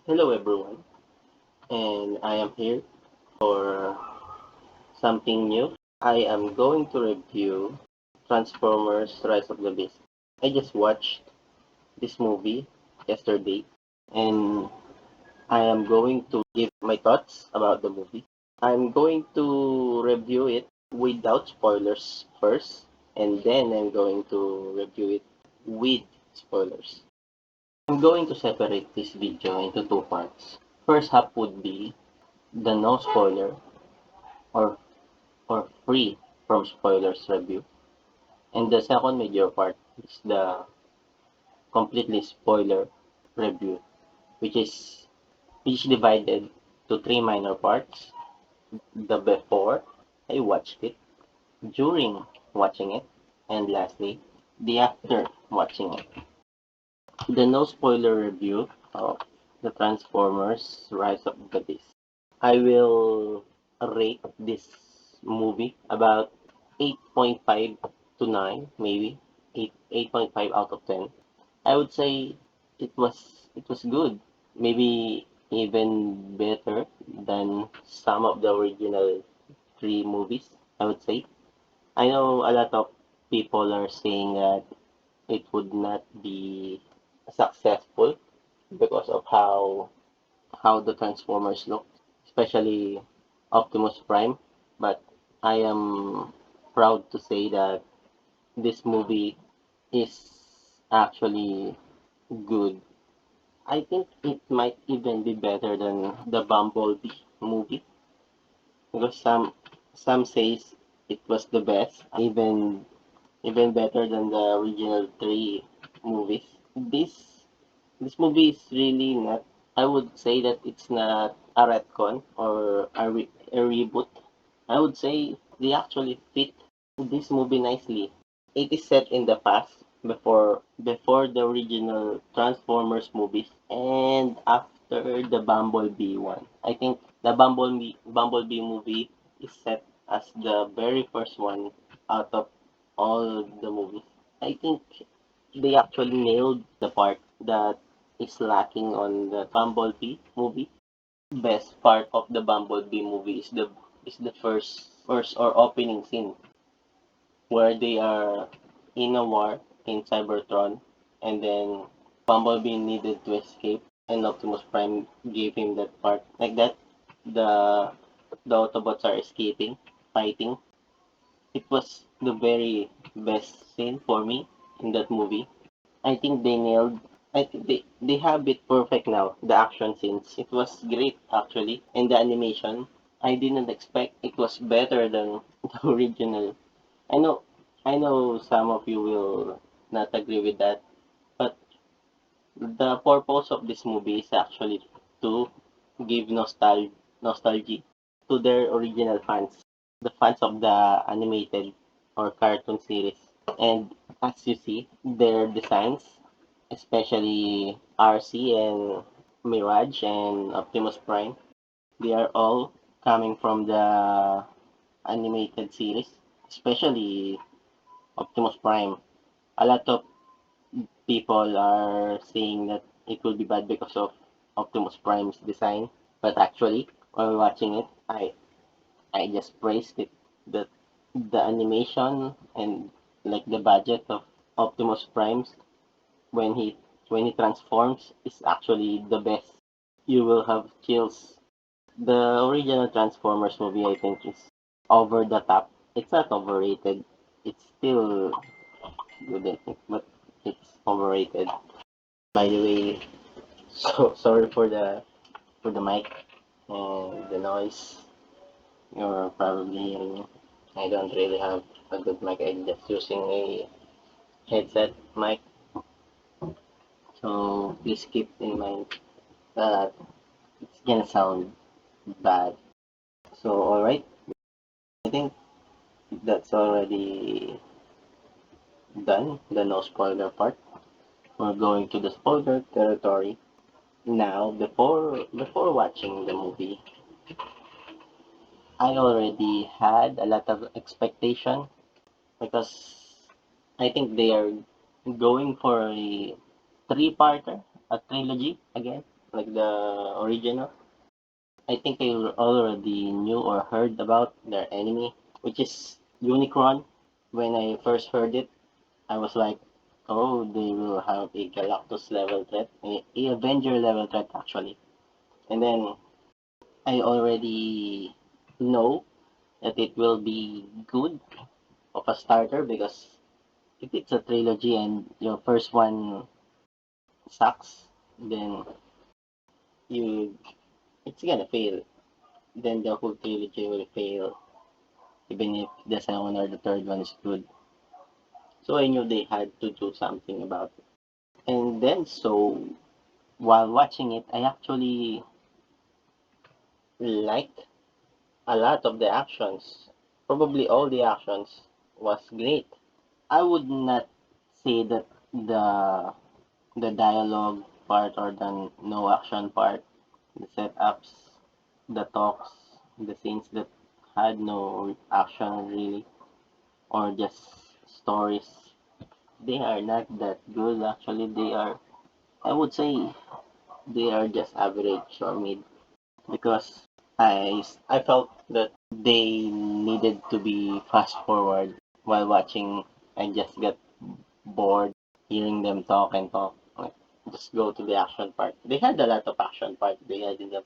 Hello everyone, and I am here for something new. I am going to review Transformers Rise of the Beast. I just watched this movie yesterday, and I am going to give my thoughts about the movie. I'm going to review it without spoilers first, and then I'm going to review it with spoilers. I'm going to separate this video into two parts. First half would be the no spoiler or free from spoilers review. And the second major part is the completely spoiler review, which is divided to three minor parts. The before I watched it, during watching it, and lastly, the after watching it. The no spoiler review of the Transformers Rise of the Beast. I will rate this movie about 8.5 to 9, maybe 8.5 out of 10. I would say it was good, maybe even better than some of the original three movies, I would say. I know a lot of people are saying that it would not be successful because of how the Transformers look, especially Optimus Prime. But I am proud to say that this movie is actually good. I think it might even be better than the Bumblebee movie because some says it was the best, even better than the original three movies. This movie is really not. I would say that it's not a retcon or a reboot. I would say they actually fit this movie nicely. It is set in the past before the original Transformers movies and after the Bumblebee one. I think the Bumblebee movie is set as the very first one out of all the movies. I think they actually nailed the part that is lacking on the Bumblebee movie. Best part of the Bumblebee movie is the first or opening scene where they are in a war in Cybertron, and then Bumblebee needed to escape, and Optimus Prime gave him that part. Like that, the the Autobots are escaping, fighting. It was the very best scene for me in that movie. I think they nailed. I think they have it perfect now. The action scenes. It was great actually, and the animation. I didn't expect it was better than the original. I know, I know some of you will not agree with that, but the purpose of this movie is actually to give nostalgia to their original fans, the fans of the animated or cartoon series. And as you see, their designs, especially RC and Mirage and Optimus Prime, they are all coming from the animated series, especially Optimus Prime. A lot of people are saying that it will be bad because of Optimus Prime's design, but actually, while watching it, I just praised it. The the animation and like the budget of Optimus Prime's when he transforms is actually the best. You will have chills. The original Transformers movie I think is over the top. It's not overrated. It's still good I think, but it's overrated. By the way, so sorry for the mic and the noise. You're probably hearing. I don't really have a good mic. I'm just using a headset mic. So please keep in mind that it's gonna sound bad. So alright, I think that's already done, the no spoiler part. We're going to the spoiler territory. Now before watching the movie, I already had a lot of expectation because I think they are going for a three-parter, a trilogy again. like the original. I think I already knew or heard about their enemy, which is Unicron. When I first heard it, I was like, oh, they will have a Galactus level threat, a Avenger level threat actually. And then I already know that it will be good of a starter because if it's a trilogy and your first one sucks, then you it's gonna fail. Then the whole trilogy will fail, even if the second or the third one is good. So I knew they had to do something about it. And then so while watching it, I actually liked a lot of the actions. Probably all the actions was great. I would not say that the dialogue part or the no action part, the setups, the talks, the scenes that had no action really, or just stories, they are not that good actually. They are, I would say, they are just average or mid because I felt that they needed to be fast forward while watching. I just got bored hearing them talk and talk. Like, just go to the action part. They had a lot of action part. They had in the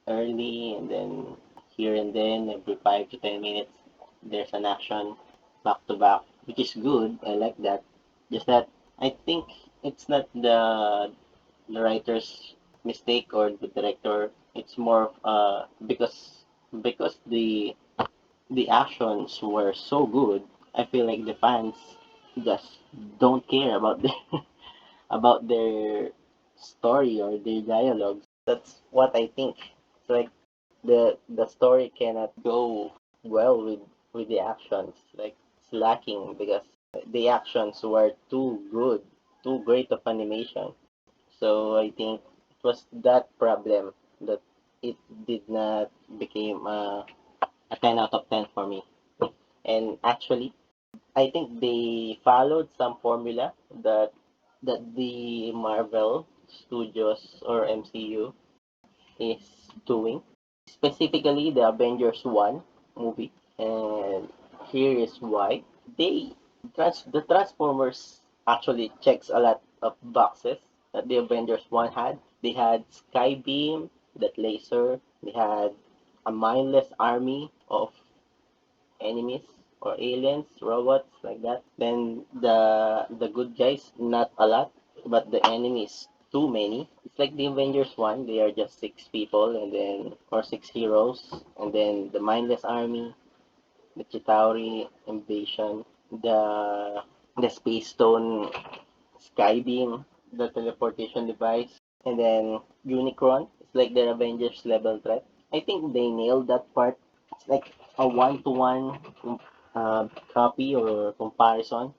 early and then here and then every 5 to 10 minutes there's an action back to back, which is good. I like that. Just that I think it's not the writer's mistake or the director. It's more of, because the actions were so good. I feel like the fans just don't care about the about their story or their dialogues. That's what I think. It's like the story cannot go well with the actions. Like it's lacking because the actions were too good, too great of animation. So I think it was that problem that it did not became a 10 out of 10 for me. And actually, I think they followed some formula that the Marvel Studios or MCU is doing, specifically the Avengers 1 movie. And here is why. The Transformers actually checks a lot of boxes that the Avengers 1 had. They had Skybeam, that laser. They had a mindless army of enemies or aliens, robots like that. Then the good guys, not a lot, but the enemies too many. It's like the Avengers one, they are just 6 people and then or 6 heroes, and then the mindless army, the Chitauri invasion, the space stone skybeam, the teleportation device, and then Unicron. It's like their Avengers level threat. I think they nailed that part. It's like a one-to-one copy or comparison.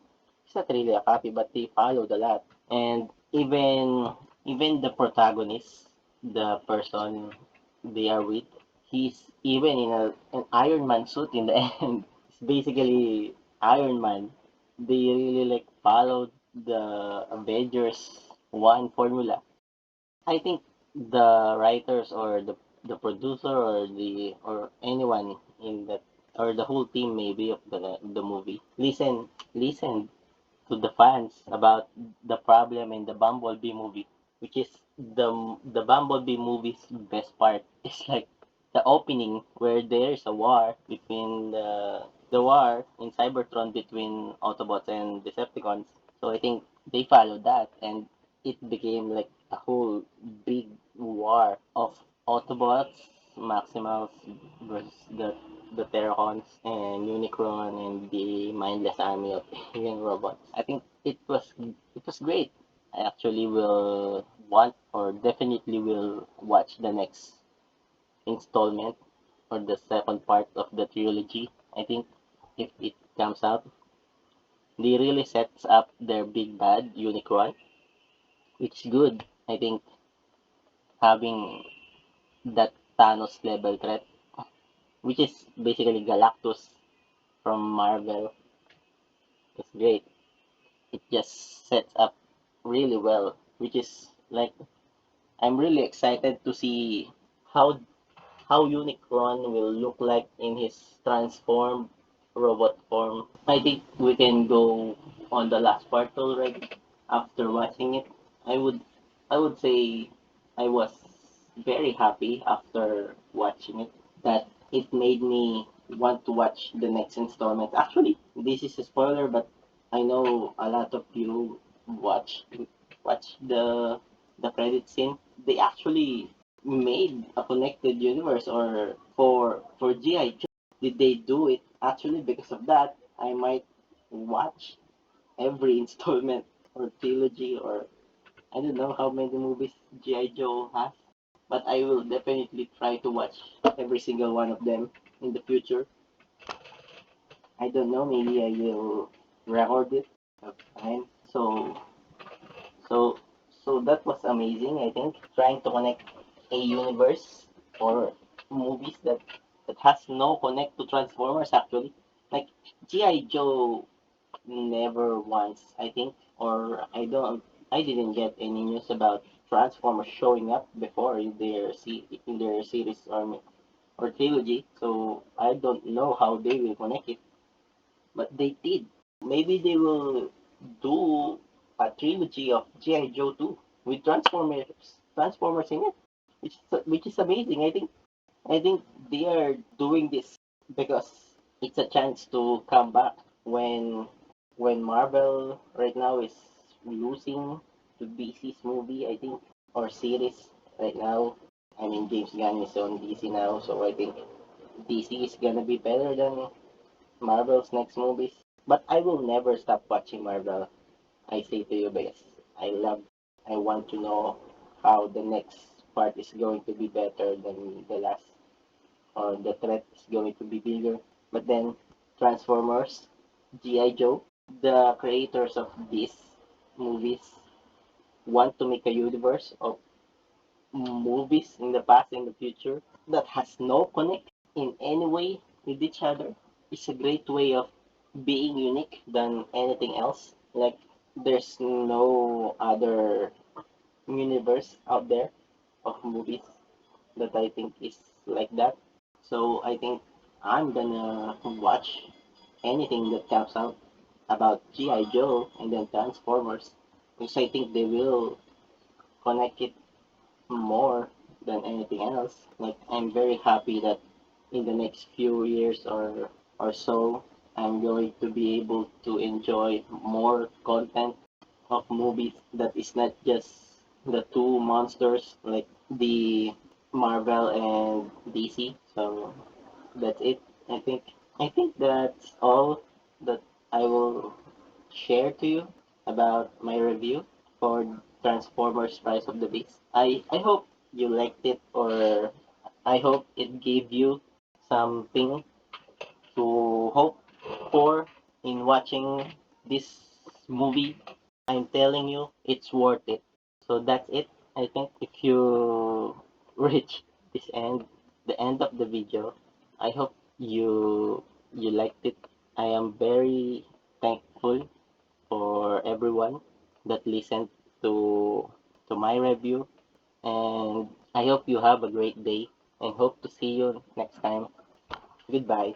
It's not really a copy, but they followed a lot. And even the protagonist, the person they are with, he's even in an Iron Man suit in the end. It's basically Iron Man. They really like followed the Avengers one formula. I think the writers or the producer or the or anyone in that or the whole team maybe of the movie listen to the fans about the problem in the Bumblebee movie, which is the Bumblebee movie's best part. It's like the opening where there's a war between the war in Cybertron between Autobots and Decepticons. So I think they followed that, and it became like a whole big war of Autobots, Maximals versus the Terracons and Unicron and the mindless army of alien robots. I think it was great. I actually will want or definitely will watch the next installment or the second part of the trilogy. I think if it comes out, they really sets up their big bad Unicron, which is good. I think having that Thanos level threat, which is basically Galactus from Marvel, is great. It just sets up really well, which is like I'm really excited to see how how Unicron will look like in his transformed robot form. I think we can go on the last part already. After watching it, I would I would say I was very happy after watching it that it made me want to watch the next installment. Actually, this is a spoiler, but I know a lot of you watch watch the credit scene. They actually made a connected universe or for GI Joe. Did they do it? Actually, because of that, I might watch every installment or trilogy or I don't know how many movies GI Joe has, but I will definitely try to watch every single one of them in the future. I don't know, maybe I will record it of time. So so that was amazing, I think. Trying to connect a universe or movies that has no connect to Transformers actually. Like G.I. Joe never once, I think, or I didn't get any news about Transformers showing up before in in their series or trilogy, so I don't know how they will connect it, but they did. Maybe they will do a trilogy of G.I. Joe 2 with Transformers in it, which is amazing. I think they are doing this because it's a chance to come back when Marvel right now is losing to DC's movie, I think, or series right now. I mean, James Gunn is on DC now, so I think DC is gonna be better than Marvel's next movies. But I will never stop watching Marvel. I say to you because I want to know how the next part is going to be better than the last, or the threat is going to be bigger. But then Transformers, G.I. Joe, the creators of these movies want to make a universe of movies in the past and the future that has no connect in any way with each other. It's a great way of being unique than anything else. Like there's no other universe out there of movies that I think is like that. So I think I'm gonna watch anything that comes out about G.I. Joe and then Transformers, because I think they will connect it more than anything else. Like I'm very happy that in the next few years or so, I'm going to be able to enjoy more content of movies that is not just the two monsters like the Marvel and DC. So that's it. I think I think that's all that I will share to you about my review for Transformers Rise of the Beast. I hope you liked it, or I hope it gave you something to hope for in watching this movie. I'm telling you, it's worth it. So that's it. I think if you reach this the end of the video, I hope you liked it. I am very thankful for everyone that listened to my review, and I hope you have a great day and hope to see you next time. Goodbye.